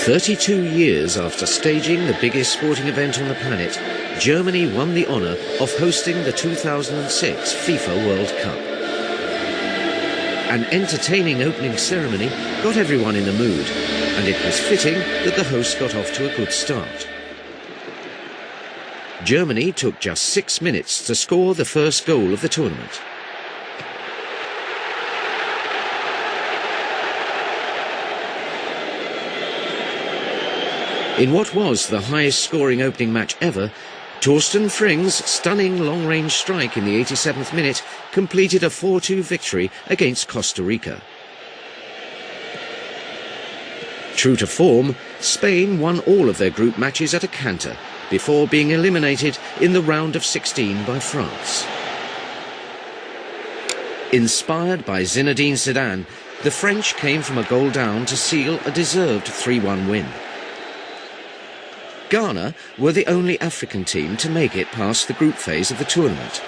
32 years after staging the biggest sporting event on the planet, Germany won the honour of hosting the 2006 FIFA World Cup. An entertaining opening ceremony got everyone in the mood, and it was fitting that the hosts got off to a good start. Germany took just 6 minutes to score the first goal of the tournament. In what was the highest scoring opening match ever, Torsten Frings' stunning long-range strike in the 87th minute completed a 4-2 victory against Costa Rica. True to form, Spain won all of their group matches at a canter before being eliminated in the round of 16 by France. Inspired by Zinedine Zidane, the French came from a goal down to seal a deserved 3-1 win. Ghana were the only African team to make it past the group phase of the tournament.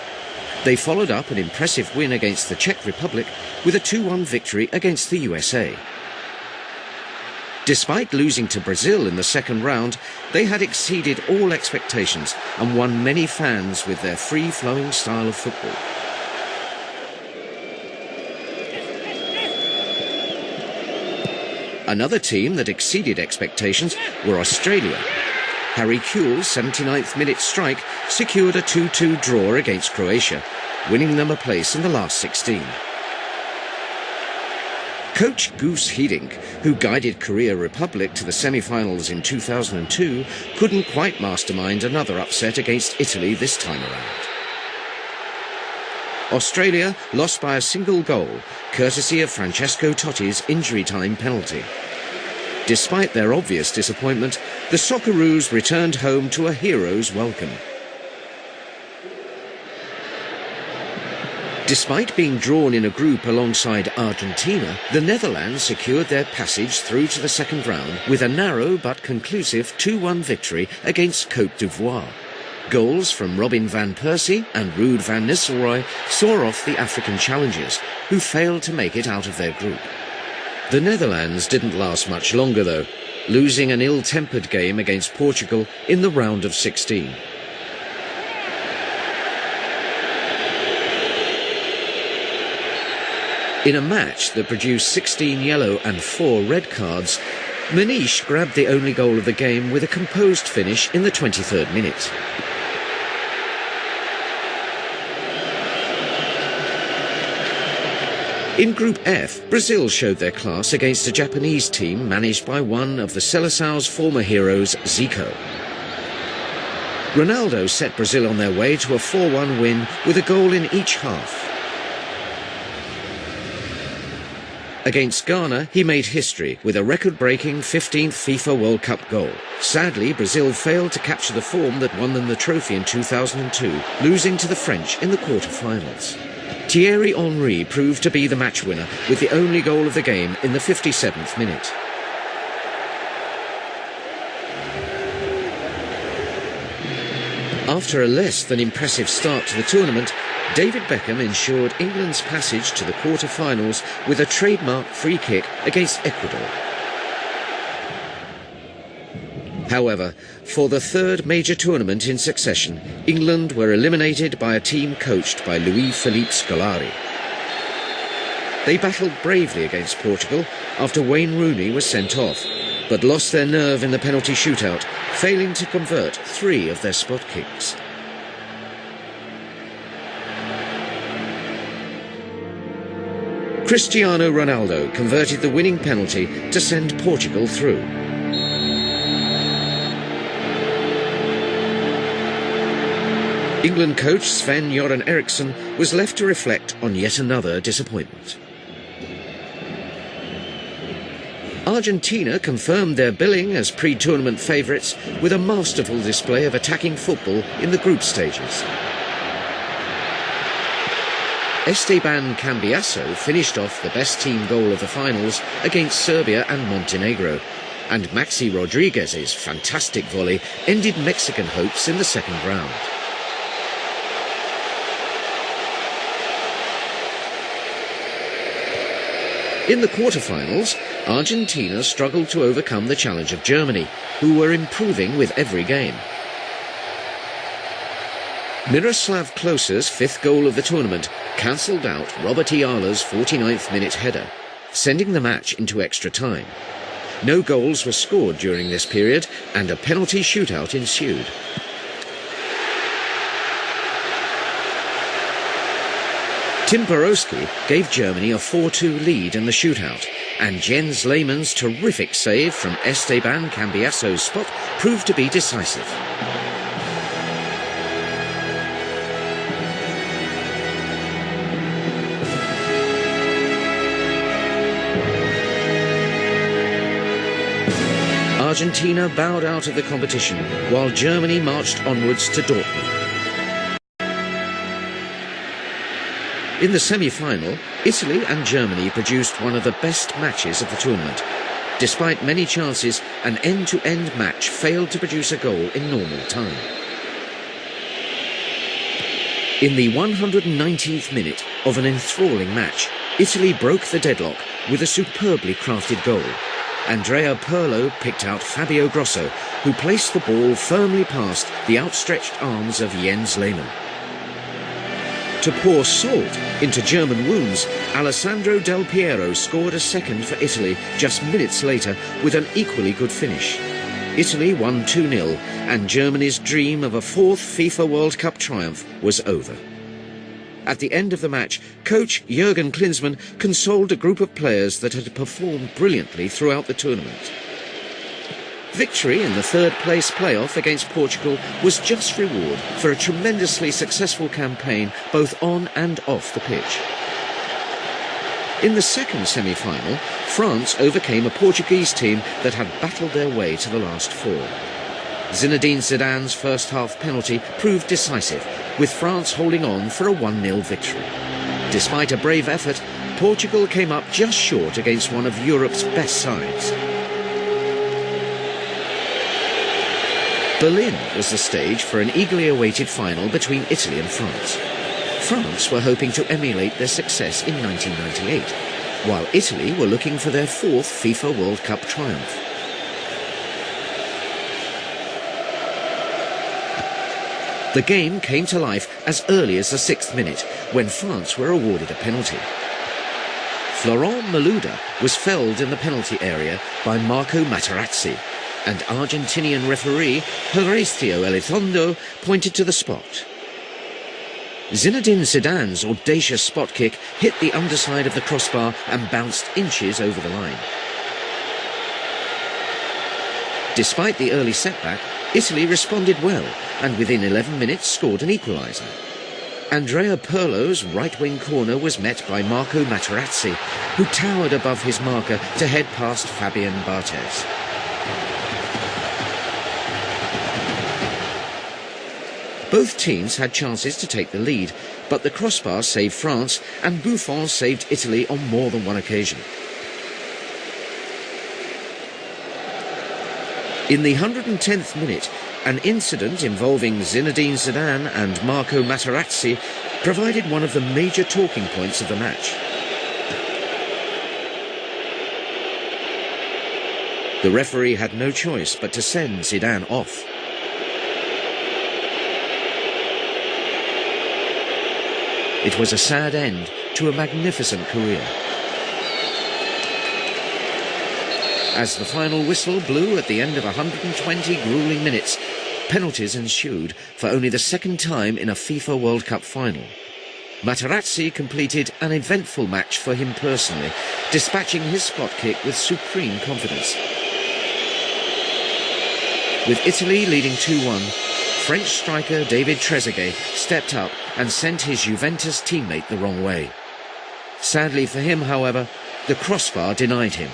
They followed up an impressive win against the Czech Republic with a 2-1 victory against the USA. Despite losing to Brazil in the second round, they had exceeded all expectations and won many fans with their free-flowing style of football. Another team that exceeded expectations were Australia. Harry Kewell's 79th minute strike secured a 2-2 draw against Croatia, winning them a place in the last 16. Coach Guus Hiddink, who guided Korea Republic to the semi-finals in 2002, couldn't quite mastermind another upset against Italy this time around. Australia lost by a single goal, courtesy of Francesco Totti's injury time penalty. Despite their obvious disappointment, the Socceroos returned home to a hero's welcome. Despite being drawn in a group alongside Argentina, the Netherlands secured their passage through to the second round with a narrow but conclusive 2-1 victory against Côte d'Ivoire. Goals from Robin van Persie and Ruud van Nistelrooy saw off the African challengers, who failed to make it out of their group. The Netherlands didn't last much longer though, losing an ill-tempered game against Portugal in the round of 16. In a match that produced 16 yellow and 4 red cards, Maniche grabbed the only goal of the game with a composed finish in the 23rd minute. In Group F, Brazil showed their class against a Japanese team managed by one of the Seleção's former heroes, Zico. Ronaldo set Brazil on their way to a 4-1 win with a goal in each half. Against Ghana, he made history with a record-breaking 15th FIFA World Cup goal. Sadly, Brazil failed to capture the form that won them the trophy in 2002, losing to the French in the quarter-finals. Thierry Henry proved to be the match winner with the only goal of the game in the 57th minute. After a less than impressive start to the tournament, David Beckham ensured England's passage to the quarter-finals with a trademark free kick against Ecuador. However, for the third major tournament in succession, England were eliminated by a team coached by Louis-Philippe Scolari. They battled bravely against Portugal after Wayne Rooney was sent off, but lost their nerve in the penalty shootout, failing to convert 3 of their spot kicks. Cristiano Ronaldo converted the winning penalty to send Portugal through. England coach Sven-Göran Eriksson was left to reflect on yet another disappointment. Argentina confirmed their billing as pre-tournament favourites with a masterful display of attacking football in the group stages. Esteban Cambiasso finished off the best team goal of the finals against Serbia and Montenegro, and Maxi Rodriguez's fantastic volley ended Mexican hopes in the second round. In the quarter-finals, Argentina struggled to overcome the challenge of Germany, who were improving with every game. Miroslav Klose's fifth goal of the tournament cancelled out Robert Ayala's 49th minute header, sending the match into extra time. No goals were scored during this period, and a penalty shootout ensued. Tim Borowski gave Germany a 4-2 lead in the shootout, and Jens Lehmann's terrific save from Esteban Cambiaso's spot proved to be decisive. Argentina bowed out of the competition, while Germany marched onwards to Dortmund. In the semi-final, Italy and Germany produced one of the best matches of the tournament. Despite many chances, an end-to-end match failed to produce a goal in normal time. In the 119th minute of an enthralling match, Italy broke the deadlock with a superbly crafted goal. Andrea Pirlo picked out Fabio Grosso, who placed the ball firmly past the outstretched arms of Jens Lehmann. To pour salt into German wounds, Alessandro Del Piero scored a second for Italy just minutes later with an equally good finish. Italy won 2-0, and Germany's dream of a fourth FIFA World Cup triumph was over. At the end of the match, coach Jürgen Klinsmann consoled a group of players that had performed brilliantly throughout the tournament. Victory in the third-place playoff against Portugal was just reward for a tremendously successful campaign both on and off the pitch. In the second semi-final, France overcame a Portuguese team that had battled their way to the last four. Zinedine Zidane's first-half penalty proved decisive, with France holding on for a 1-0 victory. Despite a brave effort, Portugal came up just short against one of Europe's best sides. Berlin was the stage for an eagerly awaited final between Italy and France. France were hoping to emulate their success in 1998, while Italy were looking for their fourth FIFA World Cup triumph. The game came to life as early as the 6th minute, when France were awarded a penalty. Florent Malouda was felled in the penalty area by Marco Materazzi, and Argentinian referee Horacio Elizondo pointed to the spot. Zinedine Zidane's audacious spot kick hit the underside of the crossbar and bounced inches over the line. Despite the early setback, Italy responded well, and within 11 minutes scored an equaliser. Andrea Pirlo's right-wing corner was met by Marco Materazzi, who towered above his marker to head past Fabien Barthez. Both teams had chances to take the lead, but the crossbar saved France and Buffon saved Italy on more than one occasion. In the 110th minute, an incident involving Zinedine Zidane and Marco Materazzi provided one of the major talking points of the match. The referee had no choice but to send Zidane off. It was a sad end to a magnificent career. As the final whistle blew at the end of 120 gruelling minutes, penalties ensued for only the second time in a FIFA World Cup final. Materazzi completed an eventful match for him personally, dispatching his spot kick with supreme confidence. With Italy leading 2-1, French striker David Trezeguet stepped up and sent his Juventus teammate the wrong way. Sadly for him, however, the crossbar denied him.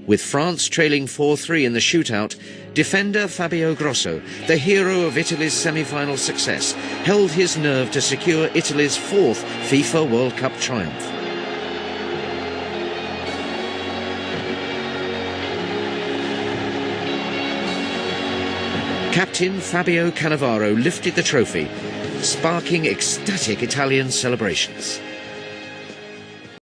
With France trailing 4-3 in the shootout, defender Fabio Grosso, the hero of Italy's semi-final success, held his nerve to secure Italy's fourth FIFA World Cup triumph. Captain Fabio Cannavaro lifted the trophy, sparking ecstatic Italian celebrations.